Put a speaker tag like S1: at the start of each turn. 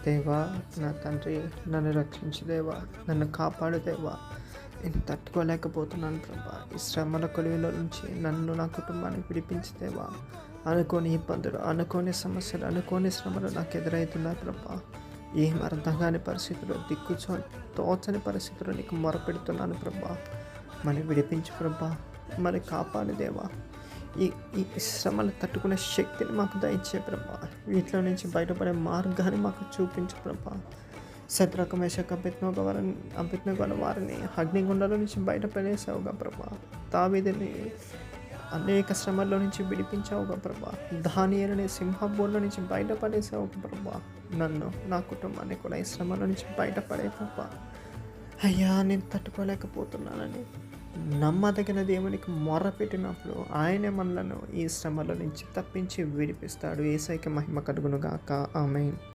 S1: దేవా, నా తండ్రి, నన్ను రక్షించు దేవా, నన్ను కాపాడు దేవా. నేను తట్టుకోలేకపోతున్నాను ప్రభా. ఈ శ్రమల కొలువులో నుంచి నన్ను, నా కుటుంబాన్ని విడిపించు దేవా. అనుకోని ఇబ్బందులు, అనుకోని సమస్యలు, అనుకోని శ్రమలు నాకు ఎదురవుతున్నాయి ప్రభా. ఏం అర్థం కాని పరిస్థితులు, తోచని పరిస్థితులు నీకు మొరపెడుతున్నాను ప్రభా. మరి విడిపించు ప్రభా, మరి కాపాడు దేవా. ఈ ఈ శ్రమలు తట్టుకునే శక్తిని మాకు దయచే ప్రభా. వీటిలో నుంచి బయటపడే మార్గాన్ని మాకు చూపించు ప్రభా. శత్రుక మేషక అభిజ్ఞ వారిని అగ్నిగుండంలో నుంచి బయటపడేసావుగా ప్రభా. దావీదుని అనేక శ్రమల్లో నుంచి విడిపించావుగా ప్రభా. దానియేలుని సింహబోన్లో నుంచి బయటపడేసావుగా ప్రభా. నన్ను, నా కుటుంబాన్ని కూడా ఈ శ్రమల నుంచి బయటపడే ప్రభా. అయ్యా, నేను తట్టుకోలేకపోతున్నానని నమ్మదగిన దేవునికి మొర్రపెట్టినప్పుడు ఆయనే మనలను ఈ శ్రమల నుంచి తప్పించి విడిపిస్తాడు. యేసయ్యకి మహిమ కలుగును గాక. ఆమేన్.